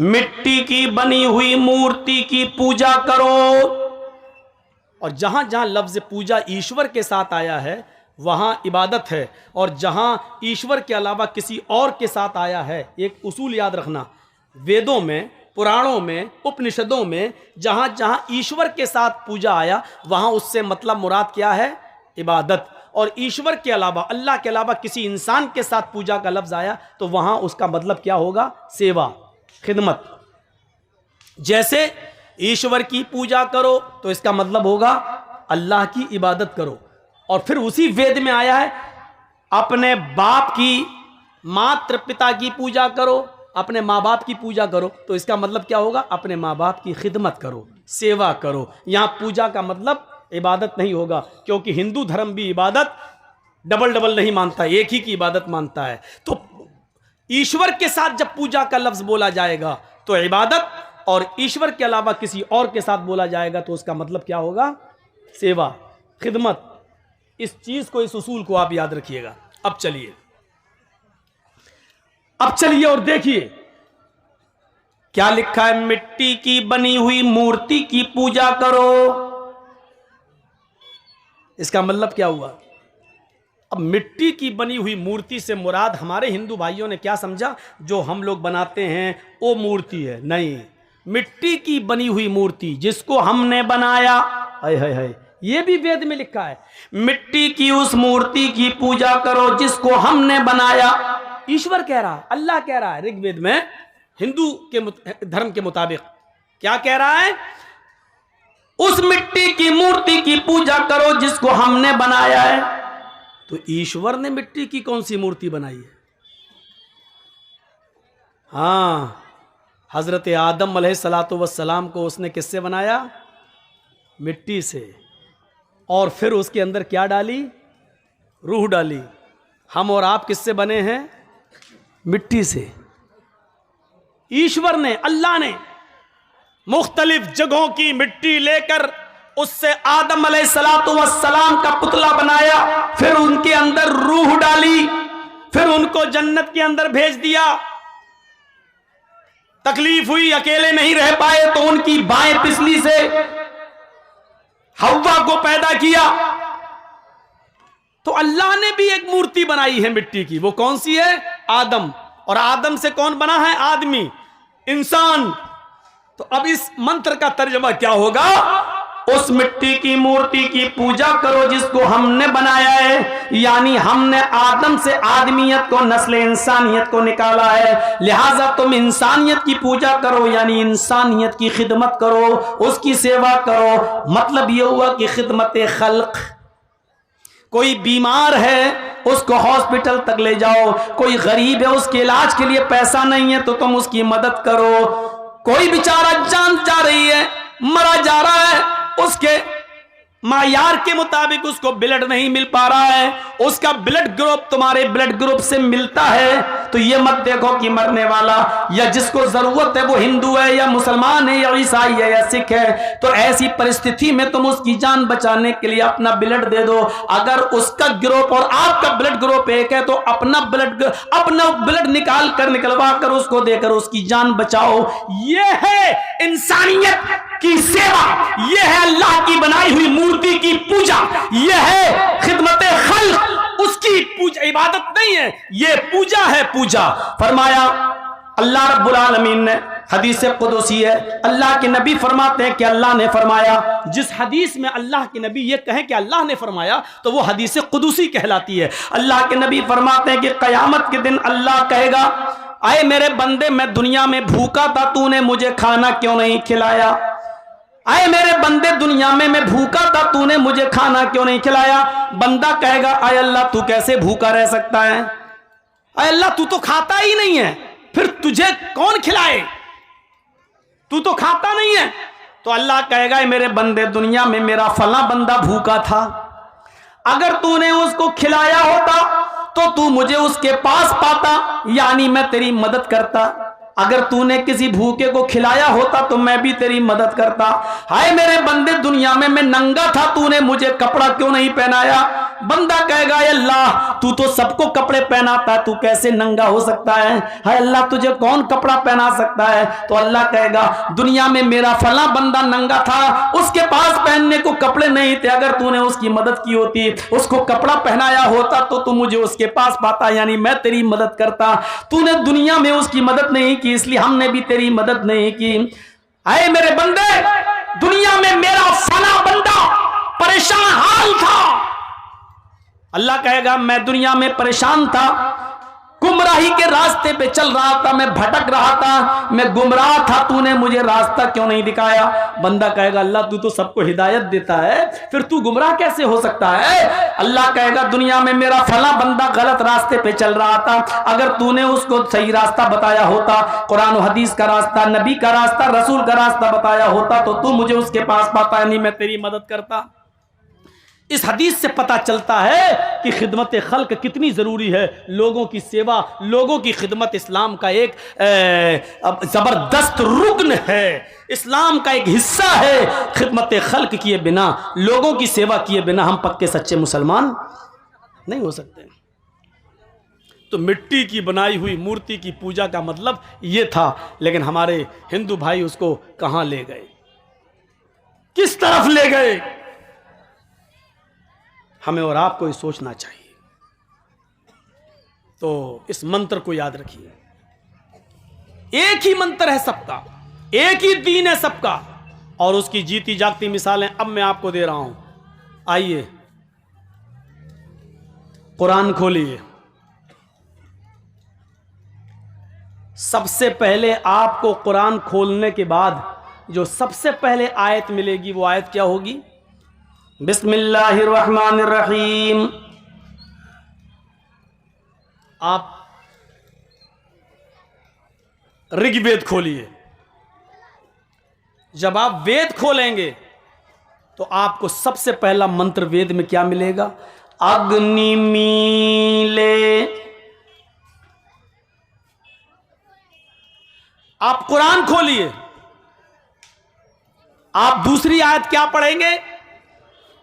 मिट्टी की बनी हुई मूर्ति की पूजा करो। और जहां जहां लफ्ज पूजा ईश्वर के साथ आया है वहां इबादत है, और जहां ईश्वर के अलावा किसी और के साथ आया है, एक उसूल याद रखना, वेदों में, पुराणों में, उपनिषदों में जहां जहां ईश्वर के साथ पूजा आया वहां उससे मतलब मुराद क्या है? इबादत। और ईश्वर के अलावा, अल्लाह के अलावा किसी इंसान के साथ पूजा का लफ्ज आया तो वहां उसका मतलब क्या होगा? सेवा, खिदमत। जैसे ईश्वर की पूजा करो तो इसका मतलब होगा अल्लाह की इबादत करो। और फिर उसी वेद में आया है अपने बाप की, मात्र पिता की पूजा करो, अपने माँ बाप की पूजा करो, तो इसका मतलब क्या होगा? अपने माँ बाप की खिदमत करो, सेवा करो। यहां पूजा का मतलब इबादत नहीं होगा, क्योंकि हिंदू धर्म भी इबादत डबल डबल नहीं मानता, एक ही की इबादत मानता है। तो ईश्वर के साथ जब पूजा का लफ्ज बोला जाएगा तो इबादत, और ईश्वर के अलावा किसी और के साथ बोला जाएगा तो उसका मतलब क्या होगा? सेवा, खिदमत। इस चीज को, इस उसूल को आप याद रखिएगा। अब चलिए और देखिए क्या लिखा है, मिट्टी की बनी हुई मूर्ति की पूजा करो। इसका मतलब क्या हुआ? अब मिट्टी की बनी हुई मूर्ति से मुराद हमारे हिंदू भाइयों ने क्या समझा? जो हम लोग बनाते हैं वो मूर्ति है। नहीं, मिट्टी की बनी हुई मूर्ति जिसको हमने बनाया, हाय हाय हाय, ये भी वेद में लिखा है, मिट्टी की उस मूर्ति की पूजा करो जिसको हमने बनाया। ईश्वर कह रहा है, अल्लाह कह रहा है ऋग्वेद में, हिंदू के धर्म के मुताबिक क्या कह रहा है? उस मिट्टी की मूर्ति की पूजा करो जिसको हमने बनाया है। तो ईश्वर ने मिट्टी की कौन सी मूर्ति बनाई है? हाँ, हजरत आदम अलैहिस्सलातु वस्सलाम को उसने किससे बनाया? मिट्टी से। और फिर उसके अंदर क्या डाली? रूह डाली। हम और आप किससे बने हैं? मिट्टी से। ईश्वर ने, अल्लाह ने मुख्तलिफ जगहों की मिट्टी लेकर उससे आदम अलैहिस्सलातु वस्सलाम का पुतला बनाया, फिर उनके अंदर रूह डाली, फिर उनको जन्नत के अंदर भेज दिया। तकलीफ हुई, अकेले नहीं रह पाए तो उनकी बाएं पिछली से हव्वा को पैदा किया। तो अल्लाह ने भी एक मूर्ति बनाई है मिट्टी की। वो कौन सी है? आदम। और आदम से कौन बना है? आदमी, इंसान। तो अब इस मंत्र का तर्जुमा क्या होगा? उस मिट्टी की मूर्ति की पूजा करो जिसको हमने बनाया है, यानी हमने आदम से आदमियत को, नस्ल इंसानियत को निकाला है, लिहाजा तुम इंसानियत की पूजा करो, यानी इंसानियत की खिदमत करो, उसकी सेवा करो। मतलब यह हुआ कि खिदमत खल्क। कोई बीमार है उसको हॉस्पिटल तक ले जाओ, कोई गरीब है उसके इलाज के लिए पैसा नहीं है तो तुम उसकी मदद करो, कोई बेचारा जान जा रही है, मरा जा रहा है, उसके मायार के मुताबिक उसको ब्लड नहीं मिल पा रहा है, उसका ब्लड ग्रुप तुम्हारे ब्लड ग्रुप से मिलता है, तो ये मत देखो कि मरने वाला या जिसको जरूरत है वो हिंदू है या मुसलमान है या ईसाई है या सिख है, तो ऐसी परिस्थिति में तुम उसकी जान बचाने के लिए अपना ब्लड दे दो। अगर उसका ग्रुप और आपका ब्लड ग्रुप एक है तो अपना ब्लड निकलवा कर उसको देकर उसकी जान बचाओ। ये है इंसानियत की सेवा, ये है अल्लाह की बनाई हुई मूर्ति की पूजा, ये है खिदमत खल्क। उसकी पूजा इबादत नहीं है, ये पूजा है। पूजा फरमाया अल्लाह रब्बुल आलमीन ने, हदीस कुदसी है, अल्लाह के नबी फरमाते हैं कि अल्लाह ने फरमाया। जिस हदीस में अल्लाह के नबी ये कहें कि अल्लाह ने फरमाया तो वो हदीस कुदसी कहलाती है। अल्लाह के नबी फरमाते हैं कि कयामत के दिन अल्लाह कहेगा, आए मेरे बंदे, मैं दुनिया में भूखा था, तूने मुझे खाना क्यों नहीं खिलाया? आए मेरे बंदे, दुनिया में मैं भूखा था, तूने मुझे खाना क्यों नहीं खिलाया? बंदा कहेगा, आए अल्लाह तू कैसे भूखा रह सकता है? आए अल्लाह तू तो खाता ही नहीं है, फिर तुझे कौन खिलाए? तू तो खाता नहीं है। तो अल्लाह कहेगा, मेरे बंदे, दुनिया में मेरा फला बंदा भूखा था, अगर तूने उसको खिलाया होता तो तू मुझे उसके पास पाता, यानी मैं तेरी मदद करता। अगर तूने किसी भूखे को खिलाया होता तो मैं भी तेरी मदद करता। हाय मेरे बंदे, दुनिया में मैं नंगा था, तूने मुझे कपड़ा क्यों नहीं पहनाया? बंदा कहेगा अल्लाह तू तो सबको कपड़े पहनाता है, तू कैसे नंगा हो सकता है? अल्लाह तुझे कौन कपड़ा पहना सकता है? तो अल्लाह कहेगा दुनिया में मेरा फला बंदा नंगा था, उसके पास पहनने को कपड़े नहीं थे, अगर तूने उसकी मदद की होती, उसको कपड़ा पहनाया होता तो तू मुझे उसके पास पाता, यानी मैं तेरी मदद करता। तूने दुनिया में उसकी मदद नहीं की, इसलिए हमने भी तेरी मदद नहीं की। आए मेरे बंदे, दुनिया में मेरा फला बंदा परेशान हाल था। अल्लाह कहेगा मैं दुनिया में परेशान था, गुमराही के रास्ते पे चल रहा था, मैं भटक रहा था, मैं गुमराह था, तूने मुझे रास्ता क्यों नहीं दिखाया? बंदा कहेगा अल्लाह तू तो सबको हिदायत देता है, फिर तू गुमराह कैसे हो सकता है? अल्लाह कहेगा दुनिया में मेरा फला बंदा गलत रास्ते पे चल रहा था, अगर तूने उसको सही रास्ता बताया होता, कुरान और हदीस का रास्ता, नबी का रास्ता, रसूल का रास्ता बताया होता तो तू मुझे उसके पास पाता, नहीं मैं तेरी मदद करता। इस हदीस से पता चलता है कि खिदमत खल्क कितनी ज़रूरी है, लोगों की सेवा, लोगों की खिदमत इस्लाम का एक ज़बरदस्त रुकन है, इस्लाम का एक हिस्सा है। खिदमत खल्क किए बिना, लोगों की सेवा किए बिना हम पक्के सच्चे मुसलमान नहीं हो सकते। तो मिट्टी की बनाई हुई मूर्ति की पूजा का मतलब ये था, लेकिन हमारे हिंदू भाई उसको कहाँ ले गए, किस तरफ ले गए? हमें और आपको ही सोचना चाहिए। तो इस मंत्र को याद रखिए, एक ही मंत्र है सबका, एक ही दीन है सबका, और उसकी जीती जागती मिसालें अब मैं आपको दे रहा हूं। आइए कुरान खोलिए, सबसे पहले आपको कुरान खोलने के बाद जो सबसे पहले आयत मिलेगी वो आयत क्या होगी? बिस्मिल्लाहिर्रहमानिर्रहीम। आप ऋग्वेद खोलिए। जब आप वेद खोलेंगे तो आपको सबसे पहला मंत्र वेद में क्या मिलेगा? अग्निमीले। आप कुरान खोलिए, आप दूसरी आयत क्या पढ़ेंगे?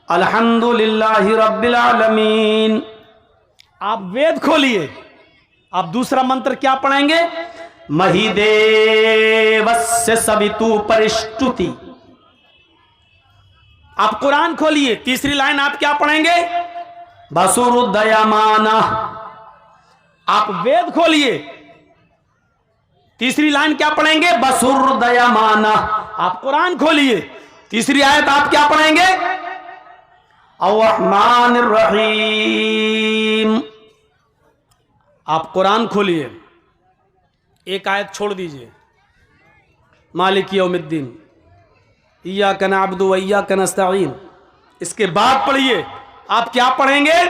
अल्हम्दुलिल्लाहि रब्बिल आलमीन। आप वेद खोलिए, आप दूसरा मंत्र क्या पढ़ेंगे? महिदेवस्य सवितु परिष्टुति। आप कुरान खोलिए, तीसरी लाइन आप क्या पढ़ेंगे? वसुरुदयमाना। आप वेद खोलिए, तीसरी लाइन क्या पढ़ेंगे? वसुरुदयमाना। आप कुरान खोलिए, तीसरी आयत आप क्या पढ़ेंगे? अर्रहमानिर रहीम। आप कुरान खोलिए, एक आयत छोड़ दीजिए, मालिक यौमिद्दीन, इय्याका नअबुदु व इय्याका नस्तईन। इसके बाद पढ़िए, आप क्या पढ़ेंगे?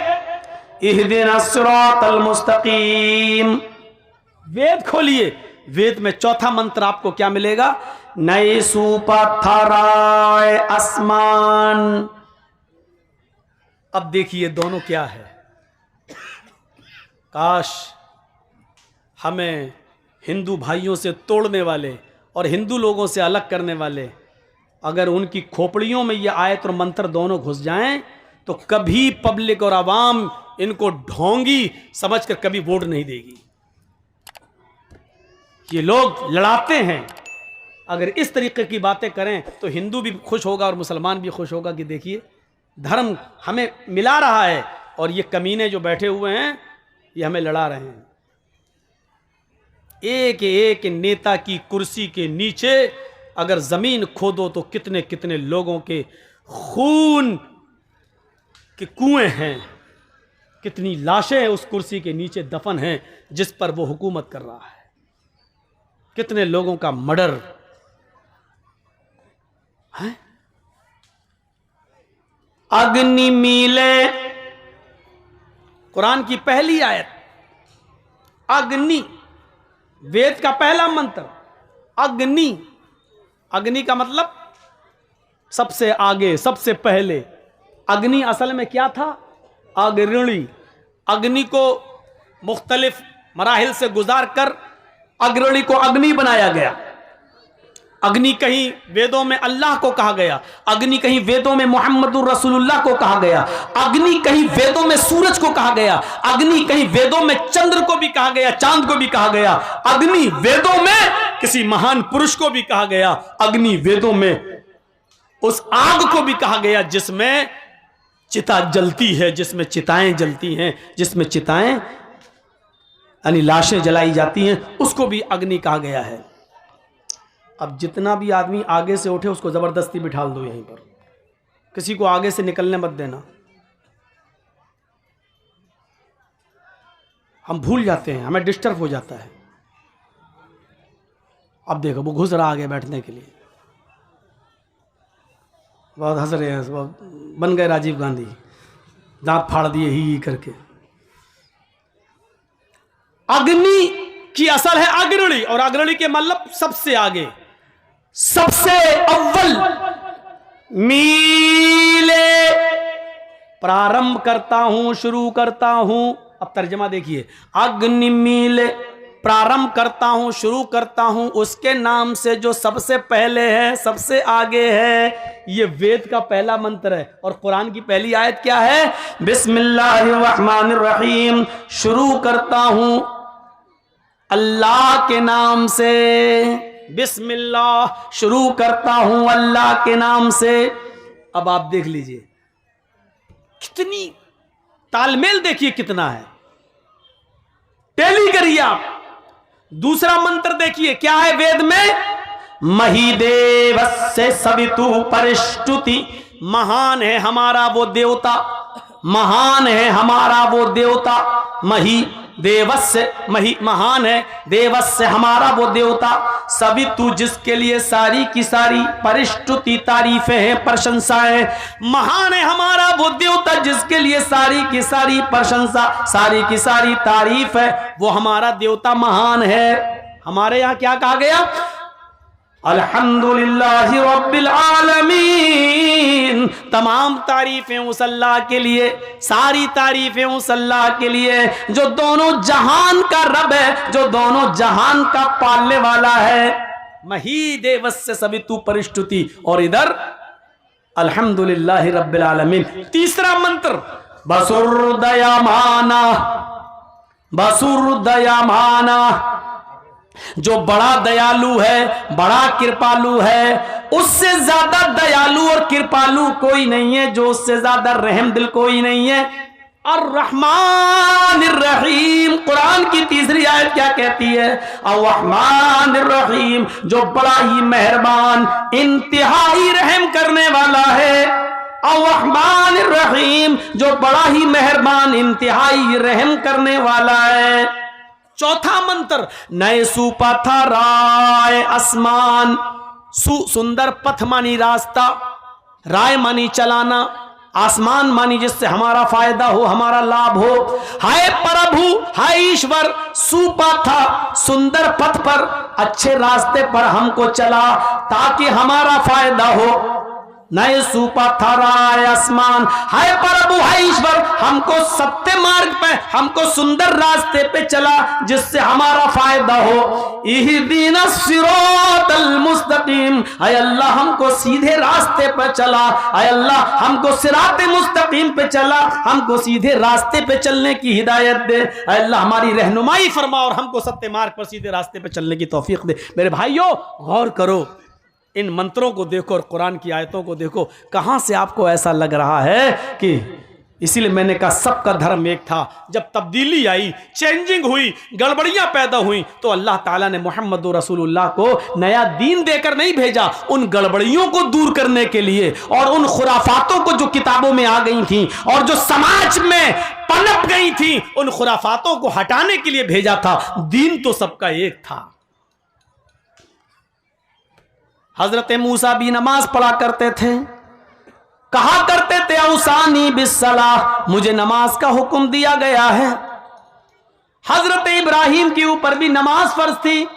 इहदिनस सिरातल मुस्तकीम। वेद खोलिए, वेद में चौथा मंत्र आपको क्या मिलेगा? नए सुपथराय आसमान। अब देखिए दोनों क्या है। काश हमें हिंदू भाइयों से तोड़ने वाले और हिंदू लोगों से अलग करने वाले, अगर उनकी खोपड़ियों में ये आयत और मंत्र दोनों घुस जाएं तो कभी पब्लिक और आवाम इनको ढोंगी समझकर कभी वोट नहीं देगी। ये लोग लड़ाते हैं, अगर इस तरीके की बातें करें तो हिंदू भी खुश होगा और मुसलमान भी खुश होगा कि देखिए धर्म हमें मिला रहा है और ये कमीने जो बैठे हुए हैं ये हमें लड़ा रहे हैं। एक एक नेता की कुर्सी के नीचे अगर जमीन खोदो तो कितने कितने लोगों के खून के कुएं हैं, कितनी लाशें उस कुर्सी के नीचे दफन हैं जिस पर वो हुकूमत कर रहा है, कितने लोगों का मर्डर है। अग्नि मीले, कुरान की पहली आयत, अग्नि, वेद का पहला मंत्र अग्नि। अग्नि का मतलब सबसे आगे, सबसे पहले। अग्नि असल में क्या था? अग्रणी। अग्नि को मुख्तलिफ मराहिल से गुजार कर अग्रणी को अग्नि बनाया गया। अग्नि कहीं वेदों में अल्लाह को कहा गया, अग्नि कहीं वेदों में मोहम्मदुर रसूलुल्लाह को कहा गया, अग्नि कहीं वेदों में सूरज को कहा गया, अग्नि कहीं वेदों में चंद्र को भी कहा गया, चांद को भी कहा गया, अग्नि वेदों में किसी महान पुरुष को भी कहा गया, अग्नि वेदों में उस आग को भी कहा गया जिसमें चिता जलती है, जिसमें चिताएं जलती हैं, जिसमें चिताएं यानी लाशें जलाई जाती हैं, उसको भी अग्नि कहा गया है। अब जितना भी आदमी आगे से उठे उसको जबरदस्ती बिठा दो यहीं पर, किसी को आगे से निकलने मत देना। हम भूल जाते हैं, हमें डिस्टर्ब हो जाता है। अब देखो वो घुस रहा आगे बैठने के लिए, बहुत हंस रहे हैं, बन गए राजीव गांधी, दांत फाड़ दिए ही करके। अग्नि की असल है अग्रणी, और अग्रणी के मतलब सबसे आगे, सबसे अव्वल। मीले प्रारंभ करता हूं, शुरू करता हूं। अब तर्जमा देखिए, अग्नि मीले प्रारंभ करता हूं, शुरू करता हूं उसके नाम से जो सबसे पहले है, सबसे आगे है। ये वेद का पहला मंत्र है। और कुरान की पहली आयत क्या है? बिस्मिल्लाहिर्रहमानिर्रहीम, शुरू करता हूं अल्लाह के नाम से। बिस्मिल्लाह, शुरू करता हूं अल्लाह के नाम से। अब आप देख लीजिए कितनी तालमेल, देखिए कितना है, टेली करिए आप। दूसरा मंत्र देखिए क्या है वेद में? महिदेवस्य सवितु परिष्टुति, महान है हमारा वो देवता, महान है हमारा वो देवता। मही देवस्य, मही महान है, देवस्य हमारा वो देवता, सवितु जिसके लिए सारी की सारी परिष्टुति तारीफें हैं, प्रशंसाएं। महान है हमारा वो देवता जिसके लिए सारी की सारी प्रशंसा, सारी की सारी तारीफ है, वो हमारा देवता महान है। हमारे यहाँ क्या कहा गया? अल्हम्दुलिल्लाहि रब्बिल आलमीन, तमाम तारीफें उस अल्लाह के लिए, सारी तारीफें उस अल्लाह के लिए जो दोनों जहान का रब है, जो दोनों जहान का पालने वाला है। मही देवस्य सवितु परिष्टुति, और इधर अल्हम्दुलिल्लाहि रब्बिल आलमीन। तीसरा मंत्र बसुरदयामाना, बसुरदयामाना, जो बड़ा दयालु है, बड़ा कृपालु है, उससे ज्यादा दयालु और कृपालु कोई नहीं है, जो उससे ज्यादा रहम दिल कोई नहीं है। अर्रहमानिर्रहीम, कुरान की तीसरी आयत क्या कहती है? अर्रहमानिर्रहीम, जो बड़ा ही मेहरबान, इंतहाई रहम करने वाला है। अर्रहमानिर्रहीम, जो बड़ा ही मेहरबान, इंतहाई रहम करने वाला है। चौथा मंत्र नए सुपथराय आसमान, सुंदर पथ मानी रास्ता, राय मानी चलाना, आसमान मानी जिससे हमारा फायदा हो, हमारा लाभ हो। हाय प्रभु, हाय ईश्वर, सुपथा सुंदर पथ पर, अच्छे रास्ते पर हमको चला ताकि हमारा फायदा हो। नए सुपथराय आसमान, हाय प्रभु, हाय ईश्वर, हमको सत्य मार्ग पे, हमको सुंदर रास्ते पे चला जिससे हमारा फायदा हो। इहदीना सिरातल मुस्तकीम, हाय अल्लाह हमको सीधे रास्ते पे चला, हाय अल्लाह हमको सिराते मुस्तकीम पे चला, हमको सीधे रास्ते पे चलने की हिदायत दे। हाय अल्लाह हमारी रहनुमाई फरमा और हमको सत्य मार्ग पर सीधे रास्ते पे चलने की तौफीक दे। मेरे भाइयों गौर करो, इन मंत्रों को देखो और कुरान की आयतों को देखो, कहां से आपको ऐसा लग रहा है कि इसीलिए मैंने कहा सबका धर्म एक था। जब तब्दीली आई, चेंजिंग हुई, गड़बड़ियां पैदा हुई, तो अल्लाह ताला ने मोहम्मद रसूलुल्लाह को नया दीन देकर नहीं भेजा, उन गड़बड़ियों को दूर करने के लिए और उन खुराफातों को जो किताबों में आ गई थी और जो समाज में पनप गई थी, उन खुराफातों को हटाने के लिए भेजा था। दीन तो सबका एक था। हजरत मूसा भी नमाज पढ़ा करते थे, कहा करते थे औसानी बिस्सलाह, मुझे नमाज का हुक्म दिया गया है। हजरत इब्राहिम के ऊपर भी नमाज फर्ज थी,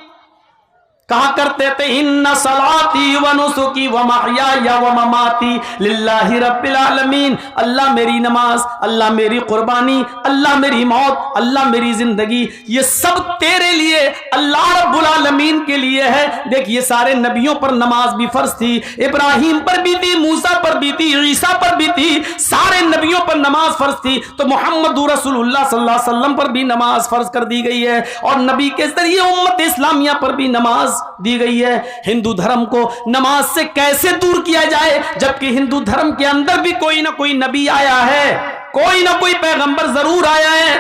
कहा करते थे इन्ना सलाती व नुसुकी व महयाया व ममाती लिल्लाहि रब्बिल आलमीन। अल्लाह मेरी नमाज, अल्लाह मेरी कुर्बानी, अल्लाह मेरी मौत, अल्लाह मेरी जिंदगी, ये सब तेरे लिए, अल्लाह रब्बुल आलमीन के लिए है। देखिए सारे नबियों पर नमाज भी फर्ज थी, इब्राहिम पर भी थी, मूसा पर भी थी, ईसा पर भी थी, सारे नबियों पर नमाज फर्ज थी। तो मोहम्मद रसूलुल्लाह सल्लल्लाहु अलैहि वसल्लम पर भी नमाज फर्ज कर दी गई है और नबी के जरिए उम्मत इस्लामिया पर भी नमाज दी गई है। हिंदू धर्म को नमाज से कैसे दूर किया जाए, जबकि हिंदू धर्म के अंदर भी कोई ना कोई नबी आया है, कोई ना कोई पैगंबर जरूर आया है।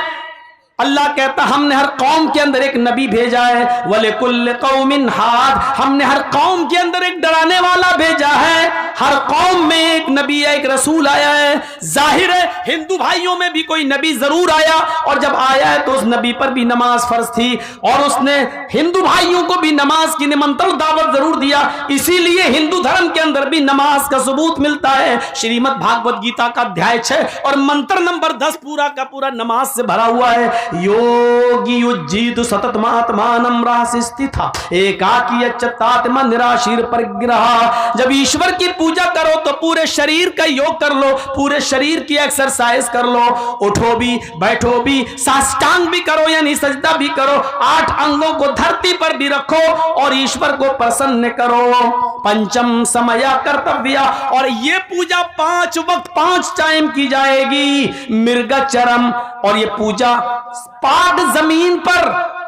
अल्लाह कहता हमने हर कौम के अंदर एक नबी भेजा है, वलिकुल्ल कौमिन हाद, हमने हर कौम के अंदर एक डराने वाला भेजा है। हर कौम में एक नबी है, एक रसूल आया है। जाहिर है हिंदू भाइयों में भी कोई नबी जरूर आया और जब आया है तो उस नबी पर भी नमाज फर्ज थी और उसने हिंदू भाइयों को भी नमाज की निमंत्रण दावत जरूर दिया। इसीलिए हिंदू धर्म के अंदर भी नमाज का सबूत मिलता है। श्रीमद् भागवत गीता का अध्याय 6 और मंत्र नंबर 10 पूरा का पूरा नमाज से भरा हुआ है। योगी युज्जीत सततमात्मानं रासिस्थिता एकाकी अच्युतात्मा निराशीर परिग्रह। जब ईश्वर की पूजा करो तो पूरे शरीर का योग कर लो, पूरे शरीर की एक्सरसाइज कर लो, उठो भी बैठो भी, साष्टांग भी करो यानी सजदा भी करो, 8 अंगों को धरती पर भी रखो और ईश्वर को प्रसन्न करो। पंचम समया कर्तव्य, और ये पूजा 5 वक्त 5 टाइम की जाएगी। मृगचरम, और ये पूजा पाक जमीन पर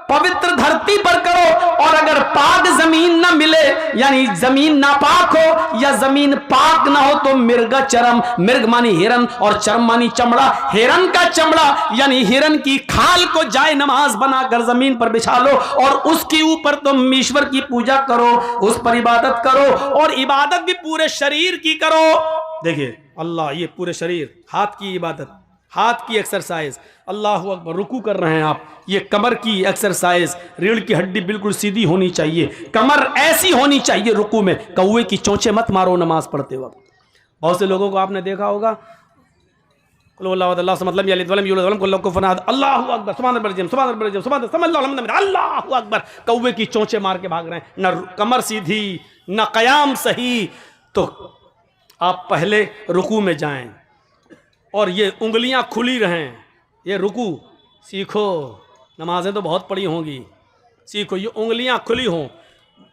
पवित्र धरती पर करो और अगर पाक जमीन ना मिले यानी जमीन नापाक हो या जमीन पाक ना हो तो मृगचरम, मृग मानी हिरन और चरम मानी चमड़ा, हिरन का चमड़ा यानी हिरन की खाल को जाए नमाज बनाकर जमीन पर बिछा लो और उसके ऊपर तुम ईश्वर की पूजा करो, उस पर इबादत करो और इबादत भी पूरे शरीर की करो। देखिए अल्लाह, ये पूरे शरीर, हाथ की इबादत, हाथ की एक्सरसाइज, अल्लाह अकबर, रुकू कर रहे हैं आप, ये कमर की एक्सरसाइज, रीढ़ की हड्डी बिल्कुल सीधी होनी चाहिए, कमर ऐसी होनी चाहिए रुकू में। कौवे की चोंचे मत मारो नमाज पढ़ते वक्त। बहुत से लोगों को आपने देखा होगा अल्लाह अकबर, कौवे की चोंचे मार के भाग रहे हैं, न कमर सीधी न कयाम सही। तो आप पहले रुकू में जाएं और ये उंगलियां खुली रहें, ये रुकू सीखो। नमाजें तो बहुत पड़ी होंगी, सीखो ये उंगलियां खुली हों,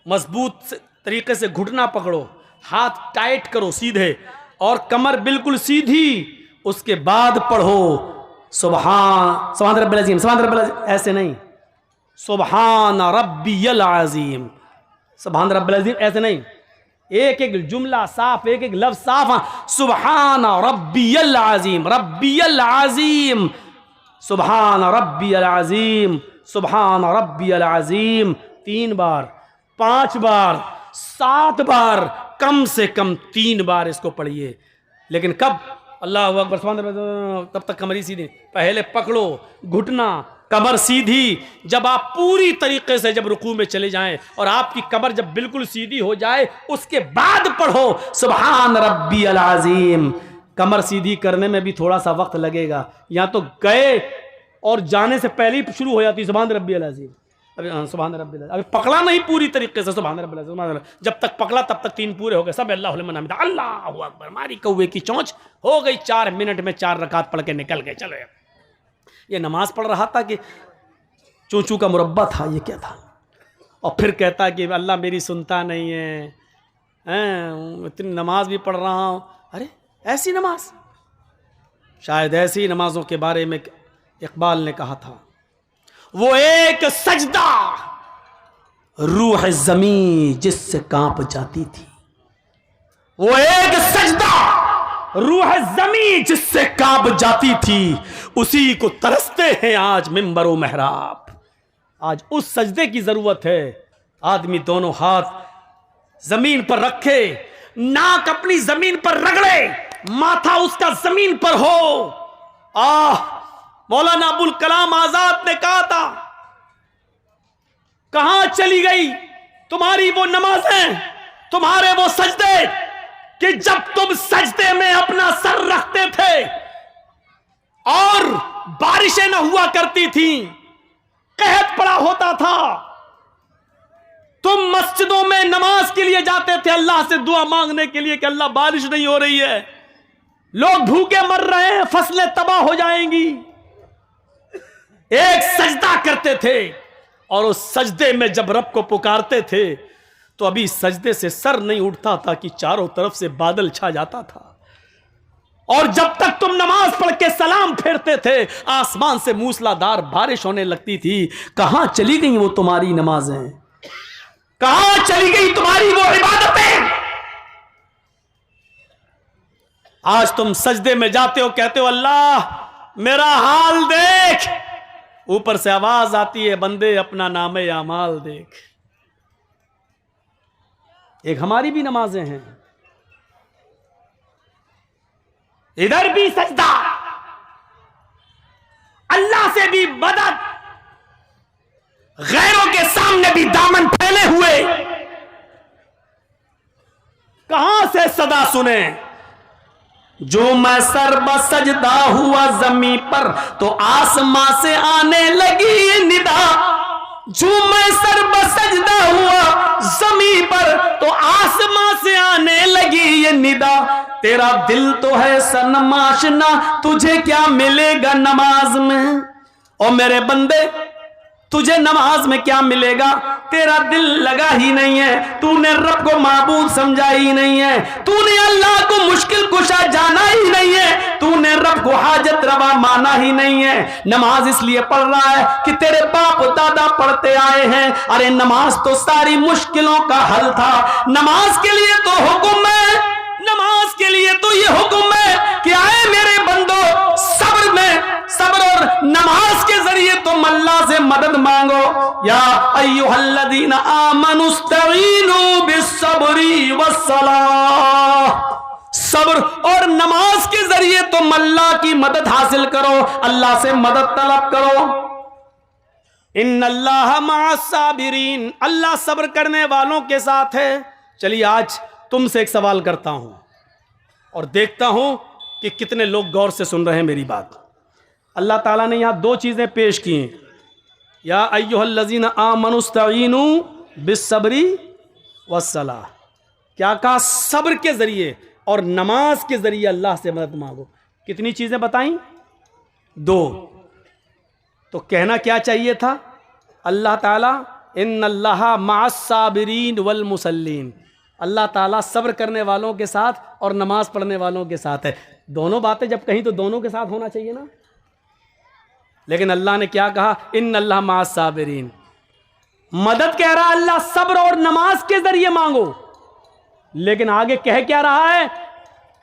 मजबूत तरीके से घुटना पकड़ो, हाथ टाइट करो सीधे और कमर बिल्कुल सीधी। उसके बाद पढ़ो सुभान रब्बिल अज़ीम, सुभान रब्बिल अज़ीम, ऐसे नहीं, सुभान रब्बियल अज़ीम, सुभान रब्बिल अज़ीम ऐसे नहीं, एक एक जुमला साफ, एक एक लफ्ज साफ। सुभान रब्बियल अज़ीम, रब्बियल अज़ीम, सुभान रब्बियल अज़ीम, सुभान रब्बियल अज़ीम, 3 बार, 5 बार, 7 बार, कम से कम 3 बार इसको पढ़िए। लेकिन कब? अल्लाहु अकबर, तब तक कमर सीधी, पहले पकड़ो घुटना, कमर सीधी। जब आप पूरी तरीके से जब रुकू में चले जाएं और आपकी कमर जब बिल्कुल सीधी हो जाए उसके बाद पढ़ो सुभान रब्बियल अज़ीम। कमर सीधी करने में भी थोड़ा सा वक्त लगेगा, या तो गए और जाने से पहले ही शुरू हो जाती सुभान रब्बियल अज़ीम, अभी सुभान रब्बियल अज़ीम, अभी पकड़ा नहीं पूरी तरीके से सुभान रब्बियल अज़ीम, जब तक पकड़ा तब तक 3 पूरे हो गए, सब अल्लाहु लिमन हमिदा, अल्लाहु अकबर, मारी कौवे की चोंच, हो गई 4 मिनट में 4 रकात पढ़ के निकल गए। चलो ये नमाज पढ़ रहा था कि चूचू का मुरब्बा था, ये क्या था? और फिर कहता कि अल्लाह मेरी सुनता नहीं है, इतनी नमाज भी पढ़ रहा हूँ। अरे ऐसी नमाज, शायद ऐसी नमाजों के बारे में इकबाल ने कहा था, वो एक सजदा रूह ज़मीं जिससे कांप जाती थी, वो एक सजदा रूह ज़मीं जिससे कांप जाती थी, उसी को तरसते हैं आज मिंबर व मेहराब। आज उस सजदे की जरूरत है। आदमी दोनों हाथ जमीन पर रखे, नाक अपनी जमीन पर रगड़े, माथा उसका जमीन पर हो। मौलाना अबुल कलाम आजाद ने कहा था, कहां चली गई तुम्हारी वो नमाजें, तुम्हारे वो सजदे कि जब तुम सजदे में अपना सर रखते थे और बारिशें न हुआ करती थी, कहत पड़ा होता था, तुम मस्जिदों में नमाज के लिए जाते थे अल्लाह से दुआ मांगने के लिए कि अल्लाह बारिश नहीं हो रही है, लोग भूखे मर रहे हैं, फसलें तबाह हो जाएंगी। एक सजदा करते थे और उस सजदे में जब रब को पुकारते थे तो अभी सजदे से सर नहीं उठता था कि चारों तरफ से बादल छा जाता था। और जब तक तुम नमाज पढ़ के सलाम फेरते थे आसमान से मूसलाधार बारिश होने लगती थी। कहां चली गई वो तुम्हारी नमाजें, कहां चली गई तुम्हारी वो इबादतें? आज तुम सजदे में जाते हो, कहते हो अल्लाह मेरा हाल देख, ऊपर से आवाज आती है बंदे अपना नामे अमाल देख। एक हमारी भी नमाजें हैं, इधर भी सजदा, अल्लाह से भी मदद, गैरों के सामने भी दामन फैले हुए। कहां से सदा सुने? जो मैं सर बसजदा हुआ जमीन पर तो आसमां से आने लगी ये निदा। जो मैं सर बसजदा हुआ जमीन पर तो आसमां से आने लगी ये निदा। तेरा दिल तो है सनमाशना, तुझे क्या मिलेगा नमाज में? और मेरे बंदे तुझे नमाज में क्या मिलेगा? तेरा दिल लगा ही नहीं है, तूने रब को माबूद समझा ही नहीं है, तूने अल्लाह को मुश्किल कुशा जाना ही नहीं है, तूने रब को हाजत रवा माना ही नहीं है। नमाज इसलिए पढ़ रहा है कि तेरे बाप दादा पढ़ते आए हैं। अरे नमाज तो सारी मुश्किलों का हल था। नमाज के लिए तो हुक्म है, नमाज के लिए तो ये हुक्म है कि आए मेरे बंदो सब्र में, सब्र और नमाज के जरिए तुम अल्लाह से मदद मांगो। या अय्युहल्लज़ीना आमनुस्तईनु बिस्सब्री वस्सलाह, सब्र और नमाज के जरिए तुम अल्लाह की मदद हासिल करो, अल्लाह से मदद तलब करो। इन्नल्लाह मअस्साबिरीन, अल्लाह सब्र करने वालों के साथ है। चलिए आज तुमसे एक सवाल करता हूं और देखता हूं कि कितने लोग गौर से सुन रहे हैं मेरी बात। अल्लाह ताला ने यहां दो चीजें पेश की हैं, या अय्युहल्लज़ीना आमनुस्तईनु बिस्सब्री वस्सलाह। क्या कहा? सब्र के जरिए और नमाज के जरिए अल्लाह से मदद मांगो। कितनी चीजें बताई? दो। तो कहना क्या चाहिए था? अल्लाह ताला इन्नल्लाह मअस्साबिरीन वल मुसल्लीन, अल्लाह ताला सब्र करने वालों के साथ और नमाज पढ़ने वालों के साथ है। दोनों बातें जब कहीं तो दोनों के साथ होना चाहिए ना। लेकिन अल्लाह ने क्या कहा? इन्नल्लाह मअस्साबिरीन। मदद कह रहा अल्लाह सब्र और नमाज के जरिए मांगो, लेकिन आगे कह क्या रहा है?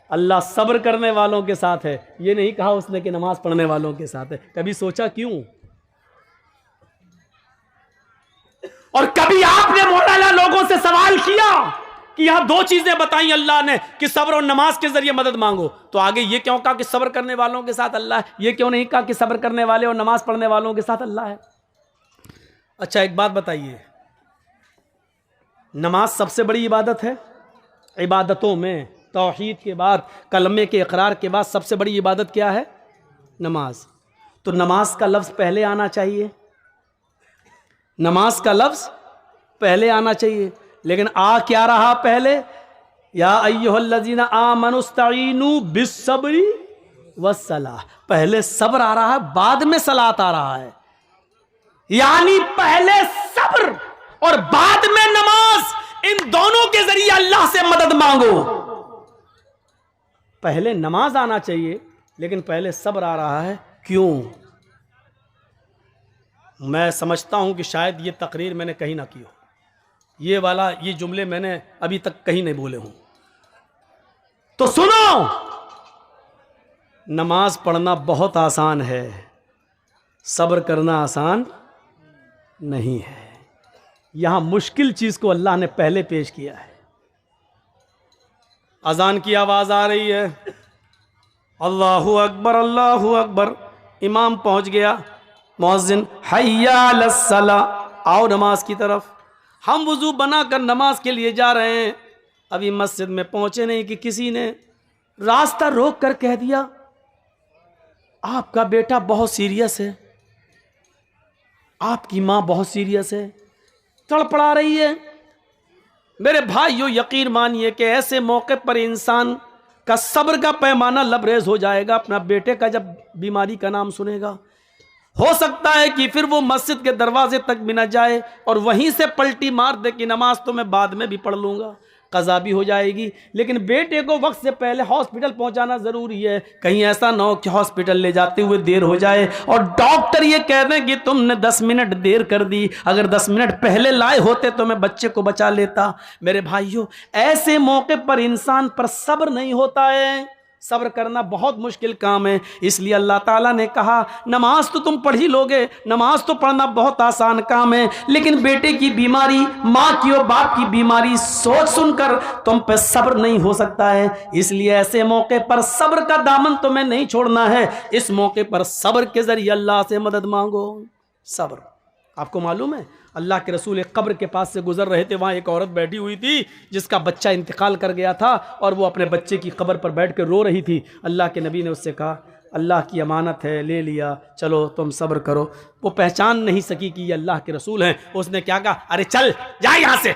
अल्लाह सब्र करने वालों के साथ है। ये नहीं कहा उसने कि नमाज पढ़ने वालों के साथ है। कभी सोचा क्यों? और कभी आपने मौलाना लोगों से सवाल किया कि यहां दो चीजें बताई अल्लाह ने कि सब्र और नमाज के जरिए मदद मांगो, तो आगे ये क्यों कहा कि सब्र करने वालों के साथ अल्लाह है? ये क्यों नहीं कहा कि सब्र करने वाले और नमाज पढ़ने वालों के साथ अल्लाह है? अच्छा एक बात बताइए, नमाज सबसे बड़ी इबादत है इबादतों में। तौहीद के बाद, कलमे के इकरार के बाद सबसे बड़ी इबादत क्या है? नमाज। तो नमाज का लफ्ज पहले आना चाहिए, नमाज का लफ्ज पहले आना चाहिए, लेकिन आ क्या रहा पहले? या अय्युहल्लज़ीना आमनुस्तईनु बिस्सब्री वस्सलाह। पहले सब्र आ रहा है, बाद में सलात आ रहा है। यानी पहले सब्र और बाद में नमाज, इन दोनों के जरिए अल्लाह से मदद मांगो। पहले नमाज आना चाहिए, लेकिन पहले सब्र आ रहा है। क्यों? मैं समझता हूं कि शायद ये तकरीर मैंने कहीं ना की हो, ये जुमले मैंने अभी तक कहीं नहीं बोले हूं। तो सुनो, नमाज पढ़ना बहुत आसान है, सब्र करना आसान नहीं है। यहां मुश्किल चीज को अल्लाह ने पहले पेश किया है। अजान की आवाज आ रही है, अल्लाहु अकबर अल्लाहु अकबर। इमाम पहुंच गया, मुअज्जिन हय्या अलस्सला, आओ नमाज की तरफ। हम वुजू बनाकर नमाज के लिए जा रहे हैं, अभी मस्जिद में पहुंचे नहीं कि किसी ने रास्ता रोक कर कह दिया आपका बेटा बहुत सीरियस है, आपकी माँ बहुत सीरियस है, तड़पड़ा रही है, मेरे भाइयों यकीन मानिए कि ऐसे मौके पर इंसान का सब्र का पैमाना लबरेज हो जाएगा। अपना बेटे का जब बीमारी का नाम सुनेगा, हो सकता है कि फिर वो मस्जिद के दरवाजे तक भी न जाए और वहीं से पलटी मार दे कि नमाज तो मैं बाद में भी पढ़ लूंगा, कज़ा भी हो जाएगी। लेकिन बेटे को वक्त से पहले हॉस्पिटल पहुंचाना जरूरी है। कहीं ऐसा ना हो कि हॉस्पिटल ले जाते हुए देर हो जाए और डॉक्टर ये कह दें कि तुमने 10 मिनट देर कर दी, अगर 10 मिनट पहले लाए होते तो मैं बच्चे को बचा लेता। मेरे भाइयों, ऐसे मौके पर इंसान पर सब्र नहीं होता है। सब्र करना बहुत मुश्किल काम है। इसलिए अल्लाह ताला ने कहा नमाज तो तुम पढ़ ही लोगे, नमाज तो पढ़ना बहुत आसान काम है, लेकिन बेटे की बीमारी, माँ की और बाप की बीमारी सोच सुनकर तुम पे सब्र नहीं हो सकता है। इसलिए ऐसे मौके पर सब्र का दामन तुम्हें नहीं छोड़ना है। इस मौके पर सब्र के जरिए अल्लाह से मदद मांगो। सब्र, आपको मालूम है अल्लाह के रसूल एक कब्र के पास से गुजर रहे थे, वहाँ एक औरत बैठी हुई थी जिसका बच्चा इंतकाल कर गया था और वो अपने बच्चे की कब्र पर बैठ कर रो रही थी। अल्लाह के नबी ने उससे कहा अल्लाह की अमानत है, ले लिया, चलो तुम सब्र करो। वो पहचान नहीं सकी कि ये अल्लाह के रसूल हैं। उसने क्या कहा, अरे चल जा यहाँ से।